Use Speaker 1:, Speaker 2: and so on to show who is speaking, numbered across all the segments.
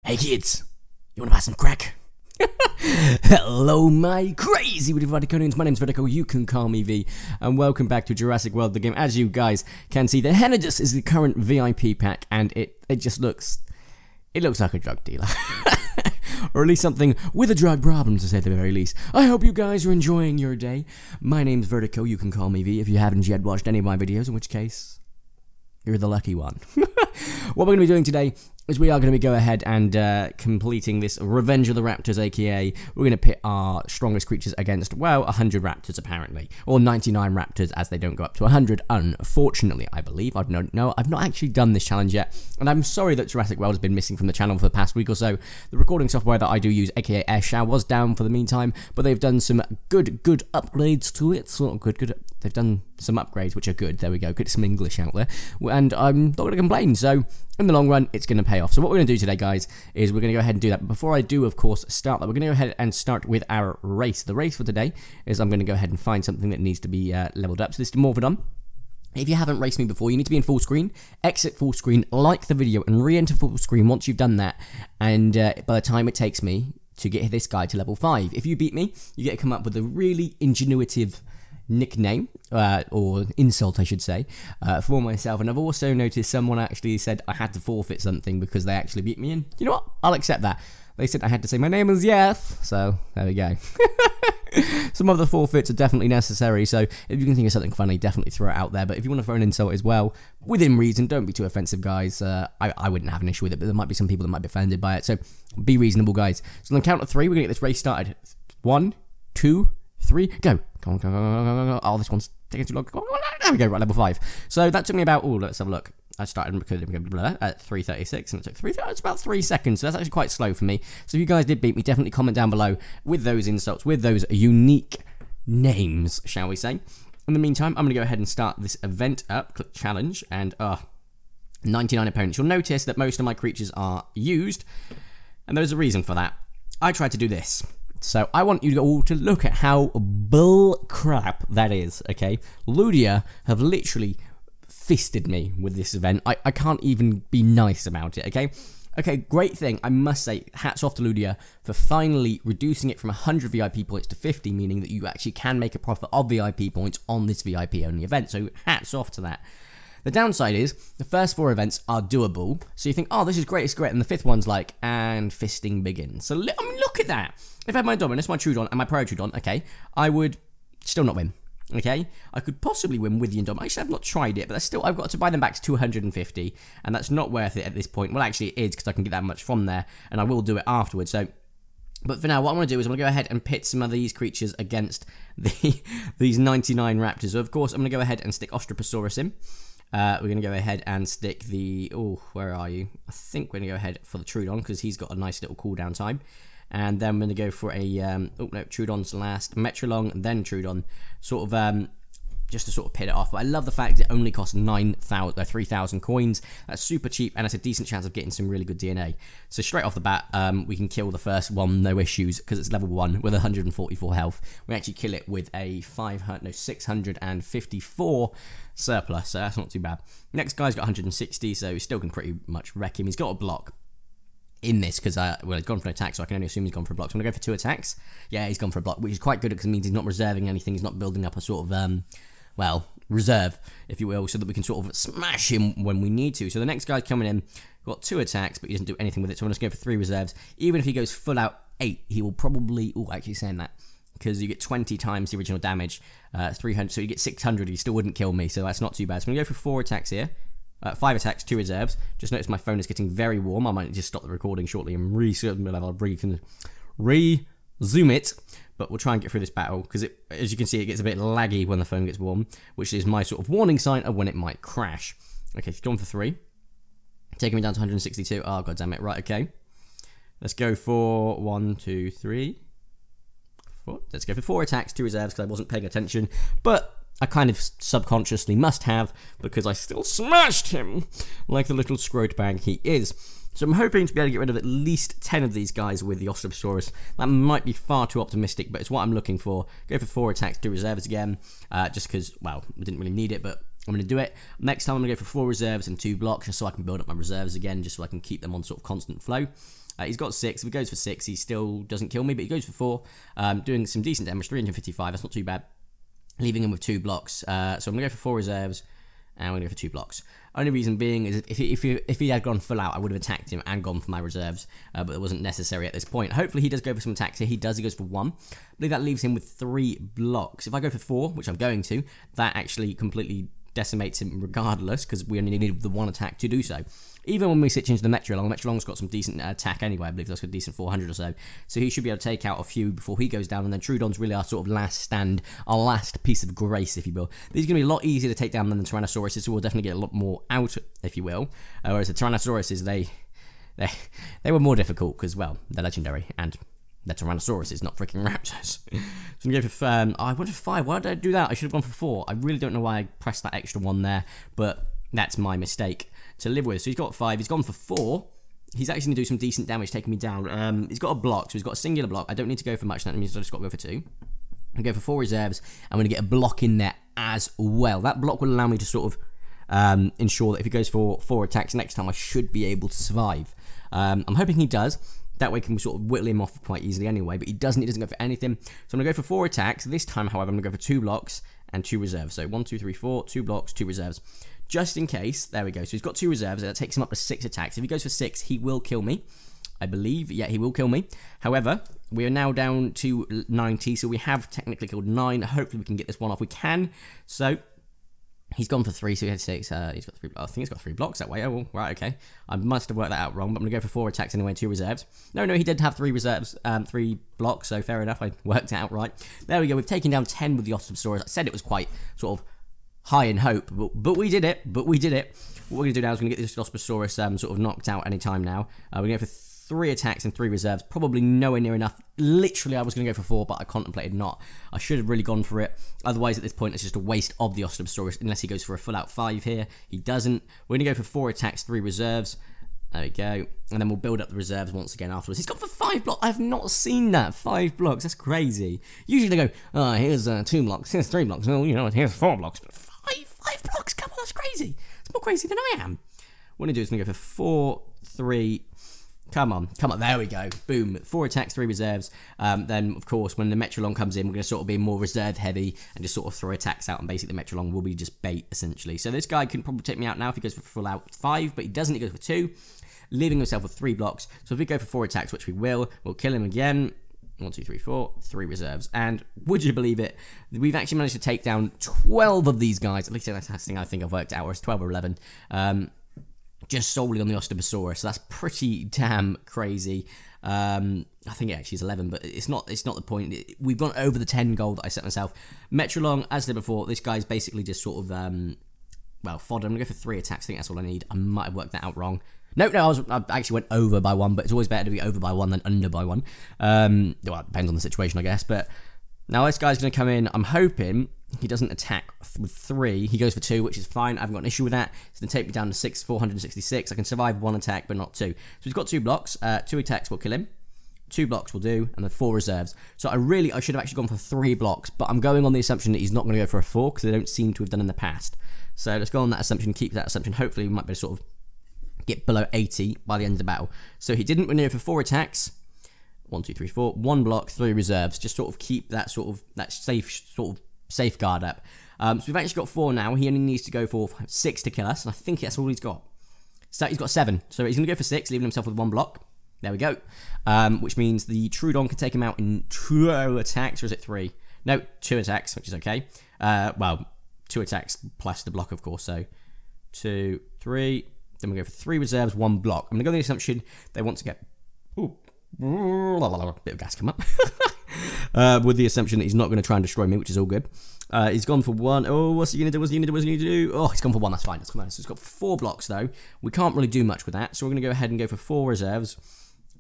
Speaker 1: Hey kids, you wanna buy some crack? Hello my crazy Verticonians, my name's Vertico, you can call me V, and welcome back to Jurassic World, the game. As you guys can see, the Henadus is the current VIP pack, and it just looks, like a drug dealer. Or at least something with a drug problem, to say the very least. I hope you guys are enjoying your day. My name's Vertico, you can call me V if you haven't yet watched any of my videos, in which case, you're the lucky one. What we're going to be doing today is we are going to be go ahead and completing this Revenge of the Raptors, aka we're going to pit our strongest creatures against, well, 100 Raptors apparently, or 99 Raptors as they don't go up to 100, unfortunately, I believe. I don't know, I've not actually done this challenge yet, and I'm sorry that Jurassic World has been missing from the channel for the past week or so. The recording software that I do use, aka AirShow, was down for the meantime, but they've done some good upgrades to it, sort of good, they've done some upgrades which are good, there we go, get some English out there, and I'm not going to complain, so in the long run, it's going to pay off. So what we're going to do today, guys, is we're going to go ahead and do that. But before I do, of course, start that, we're going to go ahead and start with our race. The race for today is I'm going to go ahead and find something that needs to be leveled up. So this is Morphodon. If you haven't raced me before, you need to be in full screen, exit full screen, like the video, and re-enter full screen once you've done that. And by the time it takes me to get this guy to level 5, if you beat me, you get to come up with a really ingenuitive nickname, or insult I should say, for myself. And I've also noticed someone actually said I had to forfeit something because they actually beat me, and you know what, I'll accept that. They said I had to say my name is Yes, so there we go. Some of the forfeits are definitely necessary, so if you can think of something funny, definitely throw it out there. But if you want to throw an insult as well, within reason, don't be too offensive, guys. I wouldn't have an issue with it, but there might be some people that might be offended by it, so be reasonable, guys. So on the count of 3, we're going to get this race started. 1, 2, 3, go. Come on, come on, come on, come on. Oh, this one's taking too long. Come on, there we go, right, level 5. So that took me about, oh, let's have a look. I started at 3:36, and it took it's about 3 seconds, so that's actually quite slow for me. So if you guys did beat me, definitely comment down below with those insults, with those unique names, shall we say. In the meantime, I'm going to go ahead and start this event up, click challenge, and 99 opponents. You'll notice that most of my creatures are used, and there's a reason for that. I tried to do this. So I want you all to look at how bull crap that is, okay? Ludia have literally fisted me with this event. I can't even be nice about it, okay? Okay, great thing. I must say, hats off to Ludia for finally reducing it from 100 VIP points to 50, meaning that you actually can make a profit of VIP points on this VIP-only event. So hats off to that. The downside is, the first 4 events are doable, so you think, oh, this is great, it's great, and the 5th one's like, and fisting begins. So, I mean, look at that. If I had my Dominus, my Trudon, and my Pro-Trudon, okay, I would still not win, okay? I could possibly win with the Indominus. Actually, I've not tried it, but that's still, I've got to buy them back to 250, and that's not worth it at this point. Well, actually, it is, because I can get that much from there, and I will do it afterwards, so... But for now, what I'm going to do is I'm going to go ahead and pit some of these creatures against these 99 Raptors. So, of course, I'm going to go ahead and stick Ostroposaurus in. We're going to go ahead and stick the... Oh, where are you? I think we're going to go ahead for the Trudon, because he's got a nice little cooldown time. And then I'm going to go for a... oh, no, Trudon's last. Metrolong, and then Trudon. Sort of... just to sort of pit it off. But I love the fact it only costs 3,000 coins. That's super cheap, and it's a decent chance of getting some really good DNA. So straight off the bat, we can kill the first one, no issues, because it's level 1 with 144 health. We actually kill it with a 654 surplus, so that's not too bad. Next guy's got 160, so he still can pretty much wreck him. He's got a block in this because well, he's gone for an attack, so I can only assume he's gone for a block. So I'm gonna go for 2 attacks. Yeah, he's gone for a block, which is quite good because it means he's not reserving anything. He's not building up a sort of well, reserve, if you will, so that we can sort of smash him when we need to. So the next guy's coming in, got 2 attacks, but he doesn't do anything with it, so I'm just going to go for 3 reserves. Even if he goes full out 8, he will probably... Oh, actually saying that, because you get 20 times the original damage, 300, so you get 600, he still wouldn't kill me, so that's not too bad. So I'm going to go for 4 attacks here. 5 attacks, 2 reserves. Just notice my phone is getting very warm. I might just stop the recording shortly and resume it. But we'll try and get through this battle, because as you can see, it gets a bit laggy when the phone gets warm, which is my sort of warning sign of when it might crash. Okay, he's gone for 3. Taking me down to 162. Oh, god damn it. Right, okay. Let's go for 1, 2, 3, 4. Let's go for 4 attacks, 2 reserves, because I wasn't paying attention. But I kind of subconsciously must have, because I still smashed him like the little scrote bag he is. So I'm hoping to be able to get rid of at least 10 of these guys with the Ostroposaurus. That might be far too optimistic, but it's what I'm looking for. Go for 4 attacks, 2 reserves again, just because, well, we didn't really need it, but I'm going to do it. Next time I'm going to go for 4 reserves and 2 blocks, just so I can build up my reserves again, just so I can keep them on sort of constant flow. He's got 6. If he goes for 6, he still doesn't kill me, but he goes for 4, doing some decent damage, 355. That's not too bad, leaving him with 2 blocks. So I'm going to go for 4 reserves, and I'm going to go for 2 blocks. Only reason being is if he had gone full out, I would have attacked him and gone for my reserves, but it wasn't necessary at this point. Hopefully he does go for some attacks here. He does. He goes for 1. I believe that leaves him with 3 blocks. If I go for 4, which I'm going to, that actually completely decimates him regardless, because we only needed the 1 attack to do so. Even when we switch into the Metrilong, got some decent attack anyway. I believe that's got a decent 400 or so. So he should be able to take out a few before he goes down. And then Troodon's really our sort of last stand, our last piece of grace, if you will. These are going to be a lot easier to take down than the Tyrannosauruses, so we'll definitely get a lot more out, if you will. Whereas the Tyrannosauruses, they were more difficult because, well, they're legendary and they're Tyrannosauruses, not freaking Raptors. So I'm going to go for, I went for 5. Why did I do that? I should have gone for 4. I really don't know why I pressed that extra 1 there, but that's my mistake to live with. So he's got 5. He's gone for 4. He's actually going to do some decent damage, taking me down. He's got a block, so he's got a singular block. I don't need to go for much. That means I just got to go for 2. I'm going to go for 4 reserves. I'm going to get a block in there as well. That block will allow me to sort of ensure that if he goes for 4 attacks next time, I should be able to survive. I'm hoping he does. That way, can we sort of whittle him off quite easily anyway, but he doesn't go for anything. So I'm going to go for 4 attacks. This time, however, I'm going to go for 2 blocks and 2 reserves. So 1, 2, 3, 4, 2 blocks, 2 reserves. Just in case, there we go. So he's got 2 reserves, and that takes him up to 6 attacks. If he goes for 6, he will kill me, I believe. Yeah, he will kill me. However, we are now down to 90, so we have technically killed 9. Hopefully, we can get this one off. We can. So he's gone for 3, so he had 6. He's got 3. I think he's got 3 blocks that way. Oh, well, right, okay. I must have worked that out wrong, but I'm going to go for 4 attacks anyway, 2 reserves. No, he did have 3 reserves, 3 blocks, so fair enough. I worked it out right. There we go. We've taken down 10 with the Osteosaurus. I said it was quite sort of high in hope, but we did it. What we're going to do now is we're going to get this Osteosaurus sort of knocked out any time now. We're going to go for 3 attacks and 3 reserves, probably nowhere near enough. Literally, I was going to go for 4, but I contemplated not. I should have really gone for it. Otherwise, at this point, it's just a waste of the Osteosaurus, unless he goes for a full-out 5 here. He doesn't. We're going to go for 4 attacks, 3 reserves. There we go. And then we'll build up the reserves once again afterwards. He's gone for 5 blocks. I've not seen that. 5 blocks. That's crazy. Usually they go, oh, here's 2 blocks. Here's 3 blocks. Well, you know, here's 4 blocks. But 5 blocks? Come on, that's crazy. It's more crazy than I am. What I'm going to do is I'm going to go for 4, 3... Come on, there we go. Boom. 4 attacks, 3 reserves. Then, of course, when the Metrilong comes in, we're going to sort of be more reserve heavy and just sort of throw attacks out, and basically the Metrilong will be just bait, essentially. So this guy can probably take me out now if he goes for full out 5, but he doesn't. He goes for 2, leaving himself with 3 blocks. So if we go for 4 attacks, which we will, we'll kill him again. 1, 2, 3, 4, 3 reserves. And would you believe it? We've actually managed to take down 12 of these guys. At least that's the thing I think I've worked out, or it's 12 or 11. Just solely on the Osteosaurus, so that's pretty damn crazy. I think it actually is 11, but it's not the point. We've gone over the 10 goal that I set myself. Metrilong, as I said before, this guy's basically just sort of, well, fodder. I'm going to go for 3 attacks. I think that's all I need. I might have worked that out wrong. No, I actually went over by 1, but it's always better to be over by 1 than under by 1. Well, it depends on the situation, I guess, but now this guy's going to come in. I'm hoping he doesn't attack with 3. He goes for 2, which is fine. I haven't got an issue with that. It's going to take me down to 466. I can survive 1 attack, but not 2. So he's got 2 blocks. 2 attacks will kill him. 2 blocks will do, and then 4 reserves. So I should have actually gone for 3 blocks, but I'm going on the assumption that he's not going to go for a 4, because they don't seem to have done in the past. So let's go on that assumption, keep that assumption. Hopefully we might be able to sort of get below 80 by the end of the battle. So he didn't go for 4 attacks. 1, 2, 3, 4. 1 block, 3 reserves. Just sort of keep that safeguard up. So we've actually got 4 now. He only needs to go for 6 to kill us, and I think that's all he's got. So he's got 7. So he's going to go for 6, leaving himself with 1 block. There we go. Which means the Troodon can take him out in 2 attacks, or is it 3? No, 2 attacks, which is okay. Well, 2 attacks plus the block, of course. So 2, 3. Then we go for 3 reserves, 1 block. I'm going to go on the assumption they want to get... Ooh. Bit of gas come up. With the assumption that he's not going to try and destroy me, which is all good. He's gone for 1. Oh, what's he going to do? What's he going to do? Oh, he's gone for 1. That's fine. That's fine. So he's got 4 blocks, though. We can't really do much with that. So we're going to go ahead and go for 4 reserves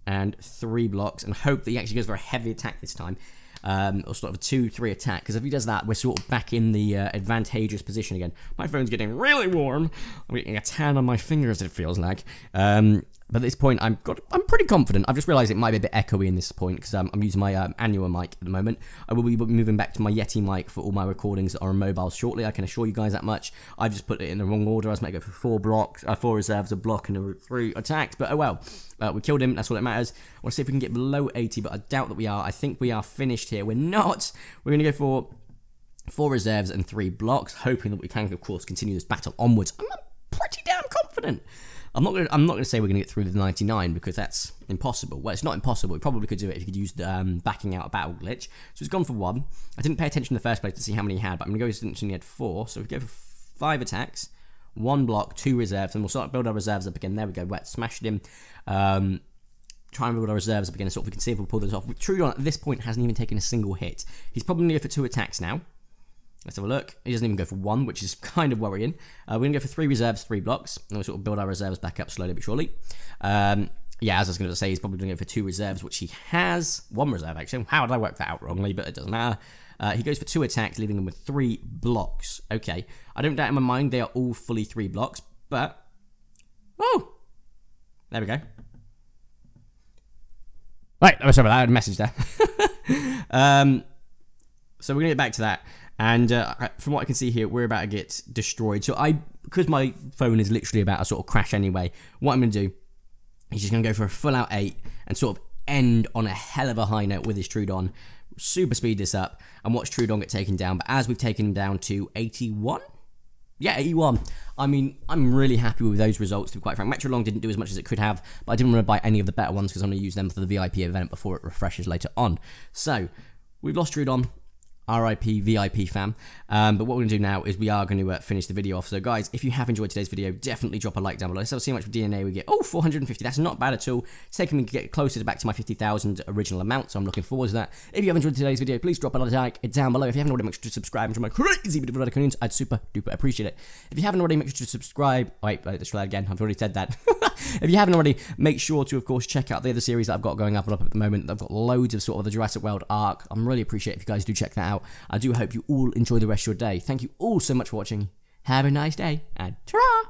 Speaker 1: and 3 blocks and hope that he actually goes for a heavy attack this time. Or sort of a 2-3 attack, because if he does that, we're sort of back in the advantageous position again. My phone's getting really warm. I'm getting a tan on my fingers, it feels like. But at this point, I'm pretty confident. I've just realised it might be a bit echoey in this point because I'm using my annual mic at the moment. I will be moving back to my Yeti mic for all my recordings that are on mobile shortly. I can assure you guys that much. I've just put it in the wrong order. I was meant to go for 4 reserves, a block, and 3 attacks. But oh well. We killed him. That's all that matters. I want to see if we can get below 80, but I doubt that we are. I think we are finished here. We're not. We're going to go for 4 reserves and 3 blocks, hoping that we can, of course, continue this battle onwards. I'm pretty damn confident. I'm not gonna say we're gonna get through the 99 because that's impossible. Well, it's not impossible. We probably could do it if you could use the backing out a battle glitch. So it's gone for 1. I didn't pay attention in the first place to see how many he had, but I'm gonna go since he had 4. So we go for 5 attacks, 1 block, 2 reserves, and we'll start to build our reserves up again. There we go. Right, smashed him. Try and build our reserves up again, so we can see if we'll pull this off. Trudon at this point hasn't even taken a single hit. He's probably near for 2 attacks now. Let's have a look. He doesn't even go for 1, which is kind of worrying. We're going to go for 3 reserves, 3 blocks. And we'll sort of build our reserves back up slowly but surely. Yeah, as I was going to say, he's probably going to go for 2 reserves, which he has. 1 reserve, actually. How did I work that out wrongly? But it doesn't matter. He goes for 2 attacks, leaving him with 3 blocks. Okay. I don't doubt in my mind they are all fully 3 blocks, but... Oh! There we go. Right, I'm sorry about that. I had a message there. So we're going to get back to that. And from what I can see here, we're about to get destroyed. So because my phone is literally about to sort of crash anyway, what I'm going to do is just going to go for a full out 8 and sort of end on a hell of a high note with his Trudon. Super speed this up and watch Trudon get taken down. But as we've taken him down to 81, yeah, 81. I mean, I'm really happy with those results, to be quite frank. Metrolong didn't do as much as it could have, but I didn't want to buy any of the better ones because I'm going to use them for the VIP event before it refreshes later on. So, we've lost Trudon. RIP VIP fam. But what we're going to do now is we are going to finish the video off. So guys, if you have enjoyed today's video, definitely drop a like down below. Let's see how much DNA we get. Oh, 450. That's not bad at all. It's taking me to get closer back to my 50,000 original amount, so I'm looking forward to that. If you have enjoyed today's video, please drop a like down below. If you haven't already, make sure to subscribe and join my crazy bit of Vertico news. I'd super duper appreciate it. If you haven't already, make sure to subscribe. Wait, let's try that again. I've already said that. If you haven't already, make sure to, of course, check out the other series that I've got going up at the moment. I've got loads of sort of the Jurassic World arc. I'm really appreciate if you guys do check that out. I do hope you all enjoy the rest of your day. Thank you all so much for watching. Have a nice day, and ta-ra!